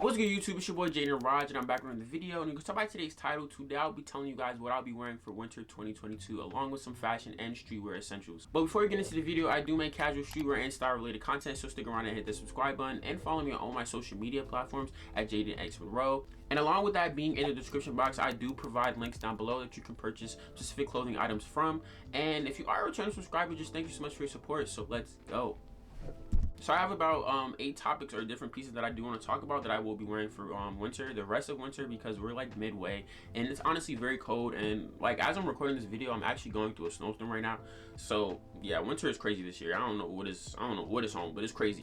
What's good, YouTube? It's your boy Jaden and I'm back with another video. And you can tell by today's title, today I'll be telling you guys what I'll be wearing for winter 2022, along with some fashion and streetwear essentials. But before we get into the video, I do make casual streetwear and style related content, so stick around and hit the subscribe button and follow me on all my social media platforms at Jaden X Monroe. And along with that being in the description box, I do provide links down below that you can purchase specific clothing items from. And if you are a returning subscriber, just thank you so much for your support. So let's go. So I have about 8 topics or different pieces that I do want to talk about that I will be wearing for winter, the rest of winter, because we're like midway and it's honestly very cold. And like as I'm recording this video, I'm actually going through a snowstorm right now. So yeah, winter is crazy this year. I don't know what is on, but it's crazy.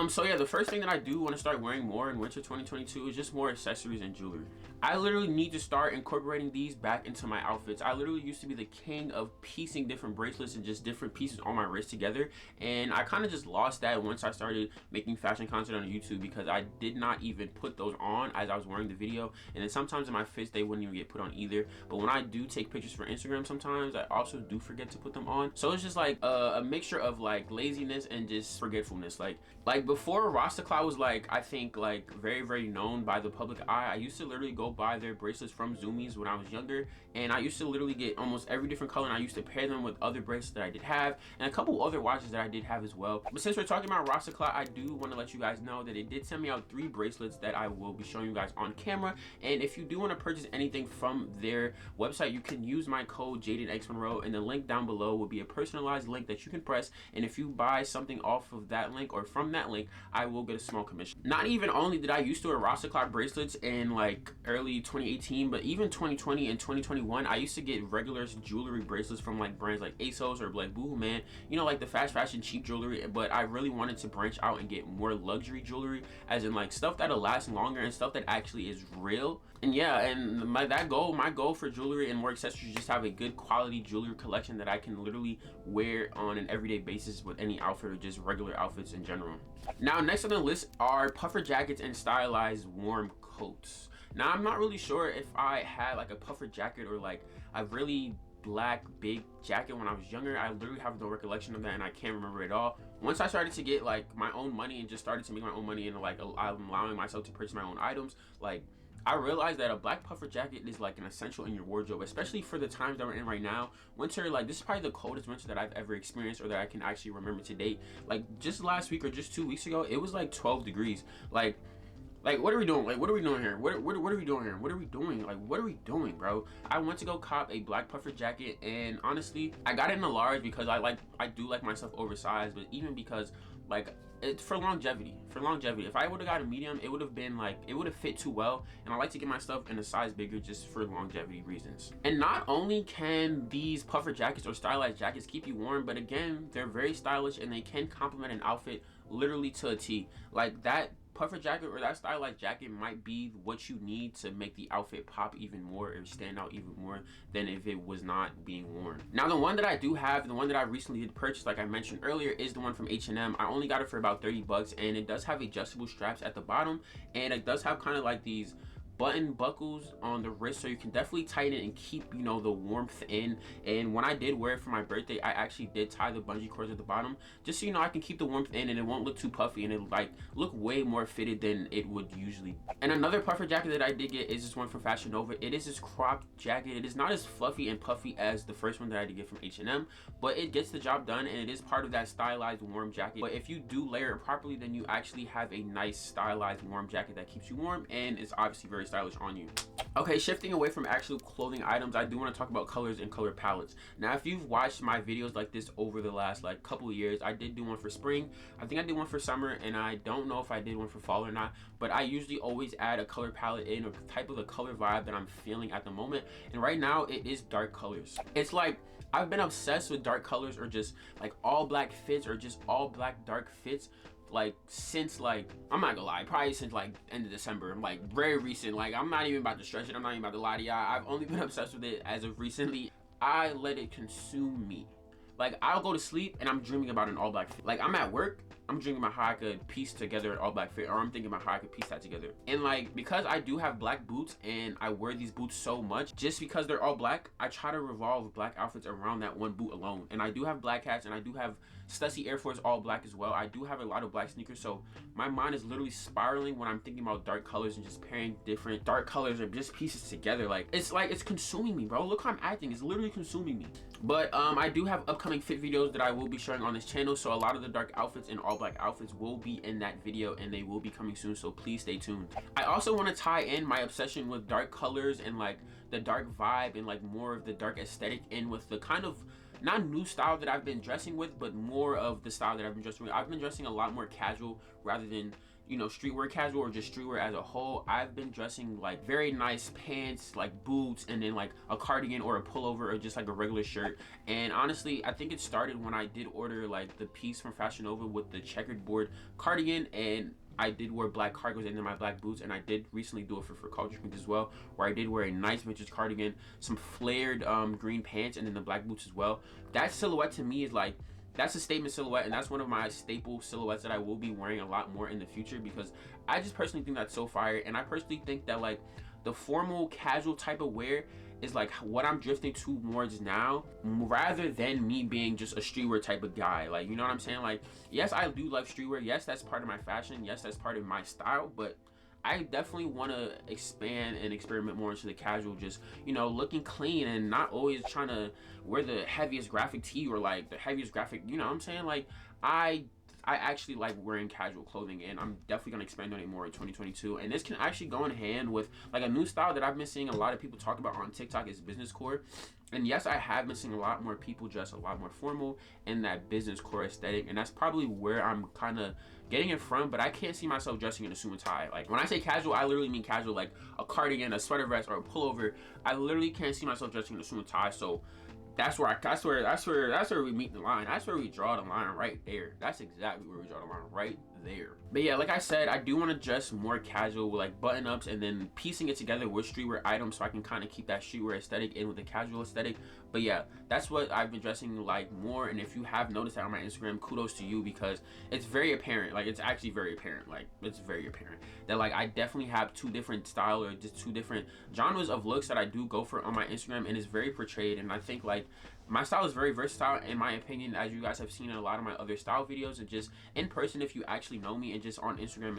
So yeah, the first thing that I do want to start wearing more in winter 2022 is just more accessories and jewelry. I literally need to start incorporating these back into my outfits. I literally used to be the king of piecing different bracelets and just different pieces on my wrist together, and I kind of just lost that once I started making fashion content on YouTube, because I did not even put those on as I was wearing the video, and then sometimes in my fits they wouldn't even get put on either. But when I do take pictures for Instagram, sometimes I also do forget to put them on. So it's just like a mixture of like laziness and just forgetfulness. Like before Rastaclat was like, I think like very known by the public eye, I used to literally go buy their bracelets from Zoomies when I was younger, and I used to literally get almost every different color, and I used to pair them with other bracelets that I did have and a couple other watches that I did have as well. But since we're talking about Rastaclat, I do want to let you guys know that it did send me out 3 bracelets that I will be showing you guys on camera. And if you do want to purchase anything from their website, you can use my code JadenXMonroe, and the link down below will be a personalized link that you can press, and if you buy something off of that link or from that link, I will get a small commission. Not even only did I used to wear Rastaclat bracelets in like early 2018, but even 2020 and 2021, I used to get regular jewelry bracelets from like brands like ASOS or like Boohoo Man, you know, like the fast fashion cheap jewelry. But I really wanted to branch out and get more luxury jewelry, as in like stuff that'll last longer and stuff that actually is real. And yeah, and my goal for jewelry and more accessories, just have a good quality jewelry collection that I can literally wear on an everyday basis with any outfit or just regular outfits in general. Now next on the list are puffer jackets and stylized warm coats. Now I'm not really sure if I had like a puffer jacket or like a really black big jacket when I was younger. I literally have no recollection of that, and I can't remember it all. Once I started to get like my own money and just started to make my own money and like I'm allowing myself to purchase my own items, like I realized that a black puffer jacket is like an essential in your wardrobe, especially for the times that we're in right now. Winter, like this is probably the coldest winter that I've ever experienced, or that I can actually remember to date. Like just last week or just 2 weeks ago, it was like 12 degrees. Like what are we doing? Like what are we doing here? What are we doing here? What are we doing? Like what are we doing, bro? I went to go cop a black puffer jacket, and honestly I got it in a large because I do like myself oversized, but even because like it's for longevity. If I would have got a medium, it would have been like, it would have fit too well, and I like to get my stuff in a size bigger just for longevity reasons. And not only can these puffer jackets or stylized jackets keep you warm, but again, they're very stylish and they can complement an outfit literally to a T. Like that puffer jacket or that stylized jacket might be what you need to make the outfit pop even more or stand out even more than if it was not being worn. Now the one that I do have, the one that I recently did purchase, like I mentioned earlier, is the one from H&M. I only got it for about 30 bucks, and it does have adjustable straps at the bottom, and it does have kind of like these button buckles on the wrist, so you can definitely tighten it and keep, you know, the warmth in. And when I did wear it for my birthday, I actually did tie the bungee cords at the bottom, just so you know I can keep the warmth in and it won't look too puffy, and it'll like look way more fitted than it would usually. And another puffer jacket that I did get is this one from Fashion Nova. It is this cropped jacket. It is not as fluffy and puffy as the first one that I did get from H&M, but it gets the job done, and it is part of that stylized warm jacket. But if you do layer it properly, then you actually have a nice stylized warm jacket that keeps you warm, and it's obviously very stylish on you. Okay, shifting away from actual clothing items, I do want to talk about colors and color palettes. Now if you've watched my videos like this over the last like couple of years, I did do one for spring, I think I did one for summer, and I don't know if I did one for fall or not, but I usually always add a color palette in, or type of the color vibe that I'm feeling at the moment. And right now it is dark colors. It's like I've been obsessed with dark colors, or just like all black fits, or just all black dark fits, like since, like, I'm not gonna lie, probably since like end of December. I'm like very recent. Like I'm not even about to stretch it, I'm not even about to lie to y'all. I've only been obsessed with it as of recently. I let it consume me. Like, I'll go to sleep and I'm dreaming about an all black fit. Like, I'm at work, I'm dreaming about how I could piece together an all black fit, or I'm thinking about how I could piece that together. And like, because I do have black boots and I wear these boots so much, just because they're all black, I try to revolve black outfits around that one boot alone. And I do have black hats, and I do have Stussy Air Force all black as well. I do have a lot of black sneakers, so my mind is literally spiraling when I'm thinking about dark colors and just pairing different dark colors or just pieces together. Like it's consuming me, bro. Look how I'm acting. It's literally consuming me. But I do have upcoming fit videos that I will be showing on this channel, so a lot of the dark outfits and all black outfits will be in that video, and they will be coming soon, so please stay tuned. I also want to tie in my obsession with dark colors and like the dark vibe and like more of the dark aesthetic in with the kind of not new style that I've been dressing with, but more of the style that I've been dressing with. I've been dressing a lot more casual rather than, you know, streetwear casual or just streetwear as a whole. I've been dressing like very nice pants, like boots, and then like a cardigan or a pullover or just like a regular shirt. And honestly, I think it started when I did order like the piece from Fashion Nova with the checkered board cardigan, and I did wear black cargos and then my black boots, and I did recently do it for Culture Pink as well, where I did wear a nice vintage cardigan, some flared green pants, and then the black boots as well. That silhouette to me is like, that's a statement silhouette, and that's one of my staple silhouettes that I will be wearing a lot more in the future, because I just personally think that's so fire. And I personally think that like the formal casual type of wear is like what I'm drifting towards now, rather than me being just a streetwear type of guy. Like, you know what I'm saying? Like, yes, I do love streetwear. Yes, that's part of my fashion. Yes, that's part of my style, but I definitely want to expand and experiment more into the casual, just, you know, looking clean and not always trying to wear the heaviest graphic tee or like the heaviest graphic, you know what I'm saying? Like, I actually like wearing casual clothing, and I'm definitely gonna expand on it more in 2022. And this can actually go in hand with like a new style that I've been seeing a lot of people talk about on TikTok, is business core. And yes, I have been seeing a lot more people dress a lot more formal in that business core aesthetic, and that's probably where I'm kind of getting it from. But I can't see myself dressing in a suit and tie. Like, when I say casual, I literally mean casual, like a cardigan, a sweater vest, or a pullover. I literally can't see myself dressing in a suit and tie. So that's where we meet the line. That's where we draw the line, right there. That's exactly where we draw the line, right there. But yeah, like I said, I do want to dress more casual with like button ups, and then piecing it together with streetwear items, so I can kind of keep that streetwear aesthetic in with the casual aesthetic. But yeah, that's what I've been dressing like more. And if you have noticed that on my Instagram, kudos to you, because it's very apparent. Like, it's actually very apparent. Like, it's very apparent that like I definitely have two different style, or just two different genres of looks that I do go for on my Instagram, and it's very portrayed. And I think like my style is very versatile, in my opinion, as you guys have seen in a lot of my other style videos, and just in person if you actually know me, and just on Instagram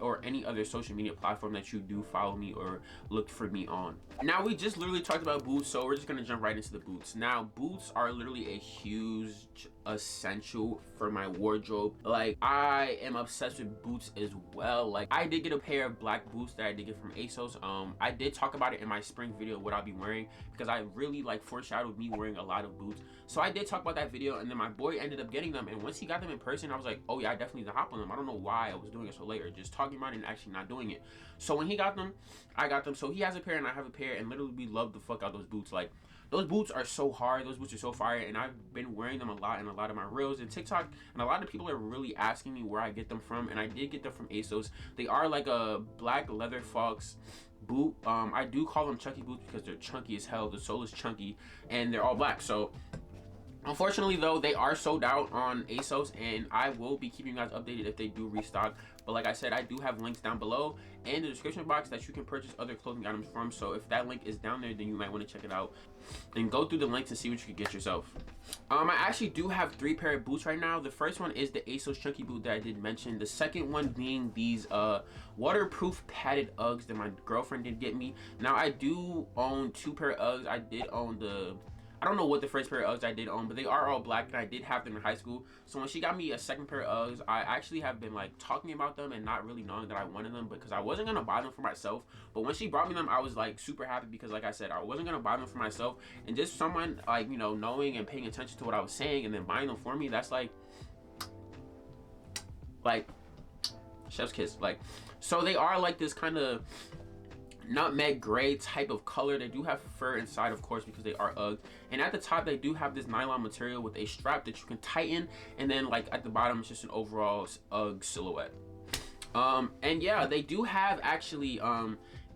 or any other social media platform that you do follow me or look for me on. Now, we just literally talked about boots, so we're just gonna jump right into the boots. Now, boots are literally a huge essential for my wardrobe. Like, I am obsessed with boots as well. Like, I did get a pair of black boots that I did get from ASOS. I did talk about it in my spring video, what I'll be wearing, because I really like foreshadowed me wearing a lot of boots. So I did talk about that video, and then my boy ended up getting them, and once he got them in person, I was like, oh yeah, I definitely need to hop on them. I don't know why I was doing it so late, or just talking about it and actually not doing it. So when he got them, I got them. So he has a pair and I have a pair, and literally we love the fuck out those boots. Like, those boots are so hard, those boots are so fire, and I've been wearing them a lot in a lot of my reels and TikTok, and a lot of people are really asking me where I get them from, and I did get them from ASOS. They are like a black leather fox boot. I do call them chunky boots because they're chunky as hell. The sole is chunky, and they're all black. So unfortunately though, they are sold out on ASOS, and I will be keeping you guys updated if they do restock. But like I said, I do have links down below in the description box that you can purchase other clothing items from. So if that link is down there, then you might want to check it out and go through the links and see what you can get yourself. I actually do have 3 pair of boots right now. The first one is the ASOS chunky boot that I did mention. The second one being these waterproof padded Uggs that my girlfriend did get me. Now, I do own 2 pair of Uggs. I did own I don't know what the first pair of Uggs I did own, but they are all black, and I did have them in high school. So when she got me a second pair of Uggs, I actually have been like talking about them and not really knowing that I wanted them, because I wasn't gonna buy them for myself. But when she brought me them, I was like super happy, because like I said, I wasn't gonna buy them for myself, and just someone like, you know, knowing and paying attention to what I was saying and then buying them for me, that's like chef's kiss. Like, so they are like this kind of nutmeg gray type of color. They do have fur inside, of course, because they are Uggs, and at the top they do have this nylon material with a strap that you can tighten, and then like at the bottom it's just an overall Ugg silhouette. And yeah, they do have actually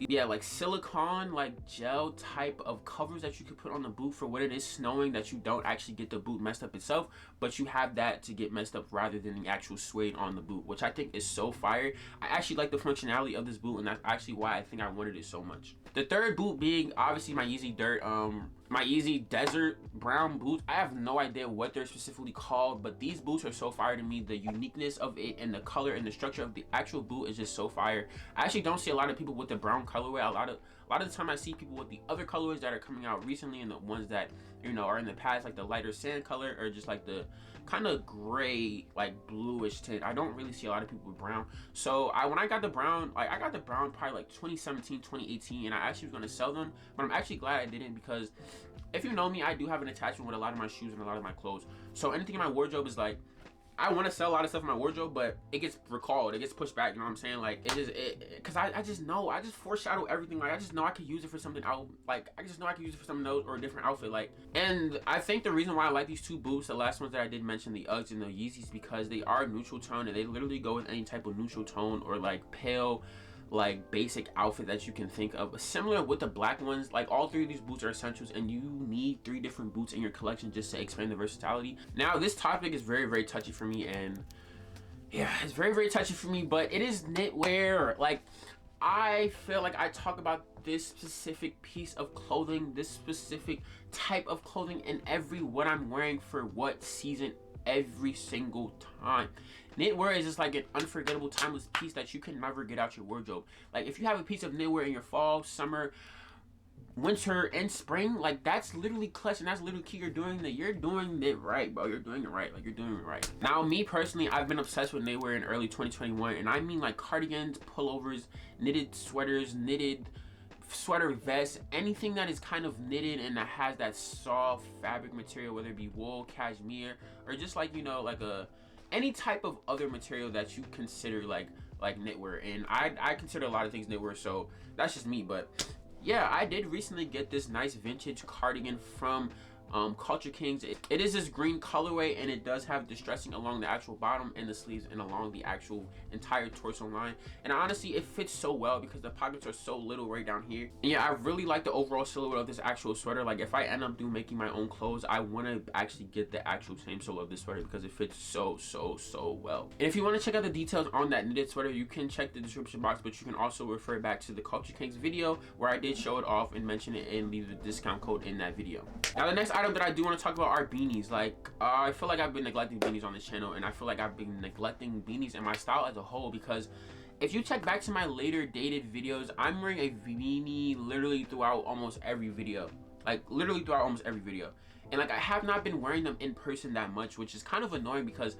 yeah, like silicone, like gel type of covers that you could put on the boot for when it is snowing, that you don't actually get the boot messed up itself, but you have that to get messed up rather than the actual suede on the boot, which I think is so fire. I actually like the functionality of this boot, and that's actually why I think I wanted it so much. The third boot being obviously my Yeezy Dirt, my Yeezy Desert brown boots. I have no idea what they're specifically called, but these boots are so fire to me. The uniqueness of it and the color and the structure of the actual boot is just so fire. I actually don't see a lot of people with the brown colorway. A lot of the time I see people with the other colorways that are coming out recently, and the ones that, you know, are in the past, like the lighter sand color or just like the kind of gray, like bluish tint. I don't really see a lot of people with brown. So when I got the brown, like I got the brown probably like 2017, 2018, and I actually was going to sell them, but I'm actually glad I didn't, because if you know me, I do have an attachment with a lot of my shoes and a lot of my clothes. So anything in my wardrobe is like, I want to sell a lot of stuff in my wardrobe, but it gets recalled, it gets pushed back, you know what I'm saying? Like, because I just know, I just foreshadow everything. Like, I just know I could use it for something else. Like, I just know I could use it for something else or a different outfit. Like, and I think the reason why I like these two boots, the last ones that I did mention, the Uggs and the Yeezys, because they are neutral tone, and they literally go with any type of neutral tone or like pale, like basic outfit that you can think of. Similar with the black ones, like all three of these boots are essentials, and you need 3 different boots in your collection just to expand the versatility. Now this topic is very, very touchy for me, and yeah, it's very, very touchy for me, but it is knitwear. Like, I feel like I talk about this specific piece of clothing, this specific type of clothing in every what I'm wearing for what season every single time. Knitwear is just like an unforgettable, timeless piece that you can never get out your wardrobe. Like, if you have a piece of knitwear in your fall, summer, winter, and spring, like, that's literally clutch, and that's literally key. You're doing it right, bro. You're doing it right. Like, you're doing it right. Now, me personally, I've been obsessed with knitwear in early 2021, and I mean like cardigans, pullovers, knitted sweaters, knitted sweater vests, anything that is kind of knitted and that has that soft fabric material, whether it be wool, cashmere, or just like, you know, like any type of other material that you consider like knitwear. And I consider a lot of things knitwear, so that's just me. But yeah, I did recently get this nice vintage cardigan from Culture Kings. It is this green colorway, and it does have distressing along the actual bottom and the sleeves and along the actual entire torso line. And honestly, it fits so well because the pockets are so little right down here. And yeah, I really like the overall silhouette of this actual sweater. Like, if I end up making my own clothes, I want to actually get the actual same silhouette of this sweater because it fits so well. And if you want to check out the details on that knitted sweater, you can check the description box, but you can also refer back to the Culture Kings video where I did show it off and mention it and leave the discount code in that video. Now, the next item that I do want to talk about are beanies. Like, I feel like I've been neglecting beanies on this channel, and I feel like I've been neglecting beanies and my style as a whole, because if you check back to my later dated videos, I'm wearing a beanie literally throughout almost every video. Like, literally throughout almost every video. And like, I have not been wearing them in person that much, which is kind of annoying because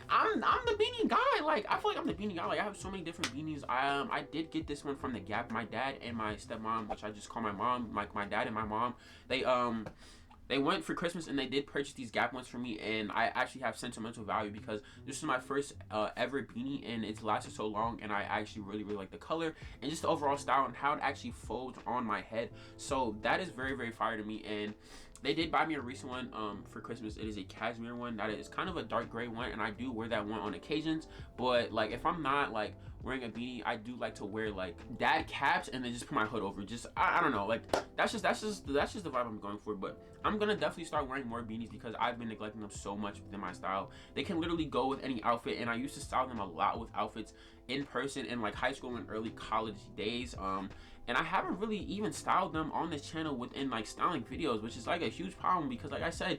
I'm the beanie guy. Like, I feel like I'm the beanie guy. Like, I have so many different beanies. I did get this one from the Gap. My dad and my stepmom, which I just call my mom, like my dad and my mom, they went for Christmas and they did purchase these Gap ones for me, and I actually have sentimental value because this is my first ever beanie, and it's lasted so long, and I actually really like the color and just the overall style and how it actually folds on my head. So that is very, very fire to me. And they did buy me a recent one for Christmas. It is a cashmere one that is kind of a dark gray one, and I do wear that one on occasions. But like, if I'm not like wearing a beanie, I do like to wear like dad caps and then just put my hood over. Just I don't know, like that's just the vibe I'm going for. But I'm gonna definitely start wearing more beanies because I've been neglecting them so much within my style. They can literally go with any outfit, and I used to style them a lot with outfits in person in like high school and early college days. And I haven't really even styled them on this channel within like styling videos, which is like a huge problem because, like I said,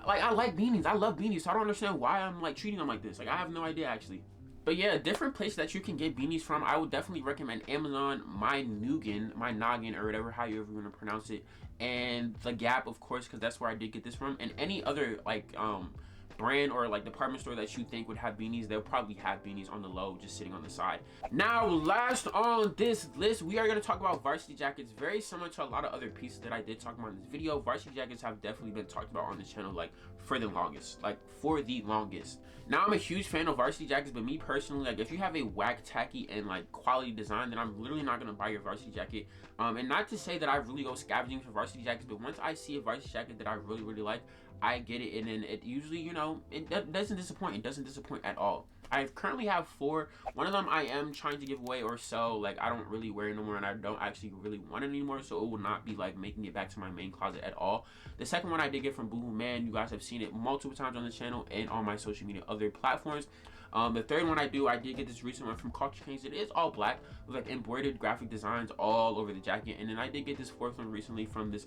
like I like beanies. I love beanies, so I don't understand why I'm like treating them like this. Like, I have no idea actually. But yeah, different places that you can get beanies from. I would definitely recommend Amazon, my noggin, or whatever, how you ever want to pronounce it, and the Gap, of course, because that's where I did get this from. And any other like brand or like department store that you think would have beanies, they'll probably have beanies on the low just sitting on the side. Now, last on this list, we are going to talk about Varsity Jackets. Very similar to a lot of other pieces that I did talk about in this video, Varsity Jackets have definitely been talked about on this channel like for the longest. Now, I'm a huge fan of Varsity Jackets, but me personally, like, if you have a whack, tacky, and like quality design, then I'm literally not going to buy your Varsity Jacket. And not to say that I really go scavenging for Varsity Jackets, but once I see a Varsity Jacket that I really like, I get it, and then it usually, you know, it doesn't disappoint. It doesn't disappoint at all. I currently have 4. One of them I am trying to give away or sell. Like, I don't really wear it no more, and I don't actually really want it anymore, so it will not be like making it back to my main closet at all. The second one I did get from Boohoo Man. You guys have seen it multiple times on the channel and on my social media other platforms. The third one I did get this recent one from Culture Kings. It is all black with like embroidered graphic designs all over the jacket. And then I did get this 4th one recently from this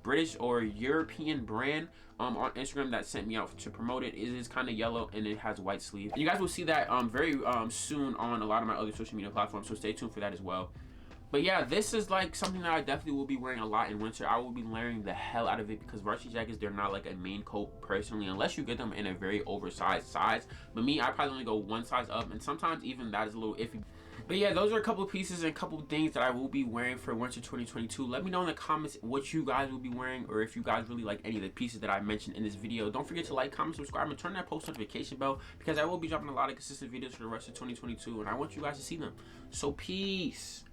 British or European brand on Instagram that sent me out to promote it. It is kind of yellow and it has white sleeves. And you guys will see that very soon on a lot of my other social media platforms, so stay tuned for that as well. But yeah, this is like something that I definitely will be wearing a lot in winter. I will be layering the hell out of it because varsity jackets, they're not like a main coat personally, unless you get them in a very oversized size. But me, I probably only go 1 size up, and sometimes even that is a little iffy. But yeah, those are a couple of pieces and a couple of things that I will be wearing for winter 2022. Let me know in the comments what you guys will be wearing, or if you guys really like any of the pieces that I mentioned in this video. Don't forget to like, comment, subscribe, and turn that post notification bell, because I will be dropping a lot of consistent videos for the rest of 2022, and I want you guys to see them. So peace.